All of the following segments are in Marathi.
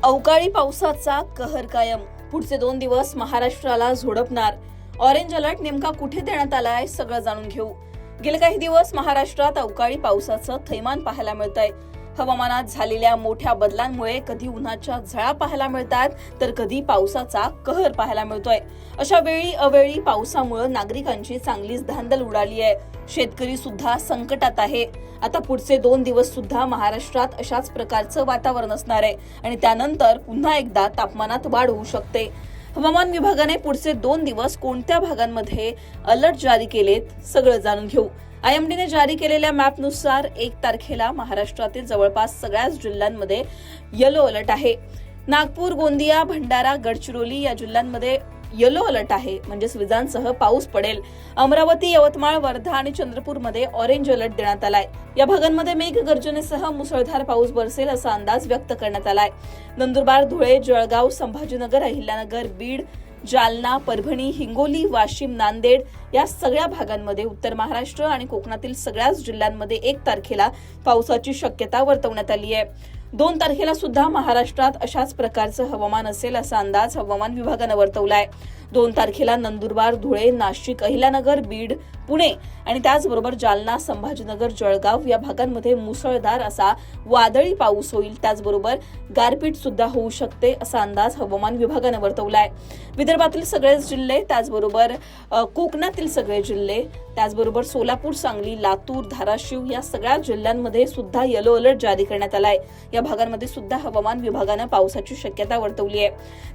अवकाळी पावसाचा कहर कायम. पुढचे 2 दिवस महाराष्ट्राला झोडपणार. ऑरेंज अलर्ट नेमका कुठे देण्यात आलाय सगळं जाणून घेऊ. गेले काही दिवस महाराष्ट्रात अवकाळी पावसाचं थैमान पाहायला मिळतंय. हवामानात झालेल्या मोठ्या बदलांमुळे कधी उन्हाच्या झळा पाहायला मिळतात तर कधी पावसाचा कहर पाहायला मिळतोय. अशा वेळी अवेळी पावसामुळे नागरिकांची चांगलीच धांदल उडाली आहे. शेतकरी सुद्धा संकटात आहे. आता पुढचे 2 दिवस सुद्धा महाराष्ट्रात अशाच प्रकारचं वातावरण असणार आहे आणि त्यानंतर पुन्हा एकदा तापमानात वाढ होऊ शकते. हवामान विभागाने पुढचे 2 दिवस कोणत्या भागांमध्ये अलर्ट जारी केलेत सगळं जाणून घेऊ. आयएमडीने जारी केलेल्या मॅपनुसार 1 तारखेला महाराष्ट्रातील जवळपास सगळ्याच जिल्ह्यांमध्ये येलो अलर्ट आहे. नागपूर, गोंदिया, भंडारा, गडचिरोली या जिल्ह्यांमध्ये येलो अलर्ट आहे, म्हणजेच विजांसह पाऊस पडेल. अमरावती, यवतमाळ, वर्धा आणि चंद्रपूरमध्ये ऑरेंज अलर्ट देण्यात आलाय. या भागांमध्ये मेघगर्जनेसह मुसळधार पाऊस बरसेल असा अंदाज व्यक्त करण्यात आलाय. नंदुरबार, धुळे, जळगाव, संभाजीनगर, अहिल्यानगर, बीड, जालना, परभणी, हिंगोली, वाशिम, नांदेड या सगळ्या भागांमध्ये, उत्तर महाराष्ट्र आणि कोकणातील सगळ्याच जिल्ह्यांमध्ये 1 तारखेला पावसाची शक्यता वर्तवण्यात आली आहे. 2 तारखेला सुद्धा महाराष्ट्रात अशाच प्रकारचं हवामान असेल असा अंदाज हवामान विभागानं वर्तवलाय. 2 तारखेला नंदुरबार, धुळे, नाशिक, अहिल्यानगर, बीड, पुणे आणि त्याचबरोबर जालना, संभाजीनगर, जळगाव या भागांमध्ये मुसळधार असा वादळी पाऊस होईल. त्याचबरोबर गारपीट सुद्धा होऊ शकते असा अंदाज हवामान विभागानं वर्तवलाय. विदर्भातील सगळेच जिल्हे, त्याचबरोबर कोकणातील सगळे जिल्हे, त्याचबरोबर सोलापूर, सांगली, लातूर, धाराशिव या सगळ्या जिल्ह्यांमध्ये सुद्धा येलो अलर्ट जारी करण्यात आलाय. या भागांमध्ये सुद्धा हवामान विभागानं पावसाची शक्यता वर्तवली आहे.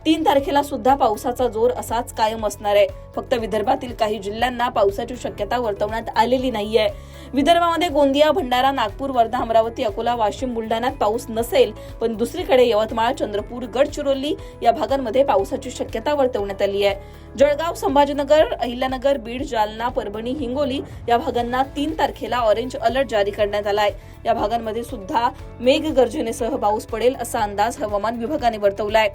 3 तारखेला सुद्धा पावसाचा जोर असाच कायम असणार आहे. फक्त विदर्भातील काही जिल्ह्यांना पावसाची शक्यता वर्तवण्यात आलेली नाहीये. विदर्भामध्ये गोंदिया, भंडारा, नागपूर, वर्धा, अमरावती, अकोला, वाशिम, बुलढाण्यात पाऊस नसेल, पण दुसरीकडे यवतमाळ, चंद्रपूर, गडचिरोली या भागांमध्ये पावसाची शक्यता वर्तवण्यात आली आहे. जळगाव, संभाजीनगर, अहिल्यानगर, बीड, जालना, परभणी, हिंगोली या भागांना 3 तारखेला ऑरेंज अलर्ट जारी करण्यात आलाय. या भागांमध्ये सुद्धा मेघगर्जनेसह पाऊस पडेल असा अंदाज हवामान विभागाने वर्तवलाय.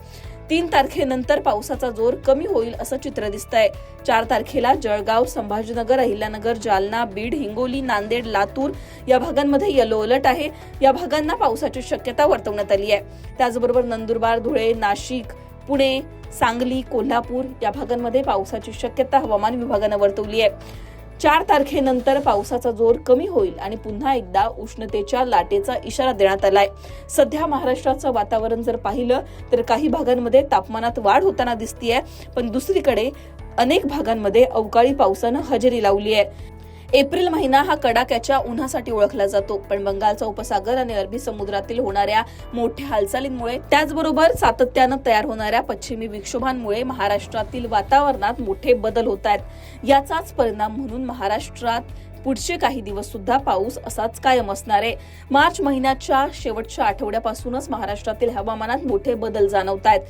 3 तारखेनंतर पावसाचा जोर कमी होईल असं चित्र दिसतंय. 4 तारखेला जळगाव, संभाजीनगर, अहिल्यानगर, जालना, बीड, हिंगोली, नांदेड, लातूर या भागांमध्ये येलो अलर्ट आहे. या भागांना पावसाची शक्यता वर्तवण्यात आली आहे. त्याचबरोबर नंदुरबार, धुळे, नाशिक, पुणे, सांगली, कोल्हापूर या भागांमध्ये पावसाची शक्यता हवामान विभागानं वर्तवली आहे. 4 तारखेनंतर पावसाचा जोर कमी होईल आणि पुन्हा एकदा उष्णतेच्या लाटेचा इशारा देण्यात आलाय. सध्या महाराष्ट्राचं वातावरण जर पाहिलं तर काही भागांमध्ये तापमानात वाढ होताना दिसतीये, पण दुसरीकडे अनेक भागांमध्ये अवकाळी पावसानं हजेरी लावली आहे. एप्रिल महिना हा कडाक्याच्या उन्हासाठी ओळखला जातो, पण बंगालचा उपसागर आणि अरबी समुद्रातील होणाऱ्या मोठ्या हालचालींमुळे, त्याचबरोबर सातत्यानं तयार होणाऱ्या पश्चिमी विक्षोभांमुळे महाराष्ट्रातील वातावरणात मोठे बदल होत आहेत. याचाच परिणाम म्हणून महाराष्ट्रात पुढचे काही दिवस सुद्धा पाऊस असाच कायम असणार आहे. मार्च महिन्याच्या शेवटच्या आठवड्यापासूनच महाराष्ट्रातील हवामानात मोठे बदल जाणवत आहेत.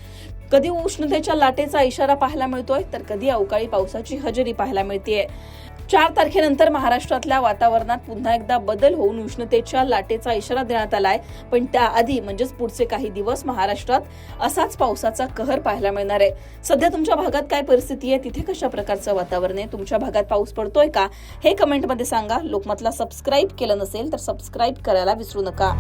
कधी उष्णतेच्या लाटेचा इशारा पाहायला मिळतोय तर कधी अवकाळी पावसाची हजेरी पाहायला मिळतेय. 4 तारखेनंतर महाराष्ट्रातल्या वातावरणात पुन्हा एकदा बदल होऊन उष्णतेच्या लाटेचा इशारा देण्यात आलाय, पण त्याआधी म्हणजेच पुढचे काही दिवस महाराष्ट्रात असाच पावसाचा कहर पाहायला मिळणार आहे. सध्या तुमच्या भागात काय परिस्थिती आहे, तिथे कशा प्रकारचं वातावरण आहे, तुमच्या भागात पाऊस पडतोय का हे कमेंटमध्ये सांगा. लोकमतला सबस्क्राईब केलं नसेल तर सबस्क्राईब करायला विसरू नका.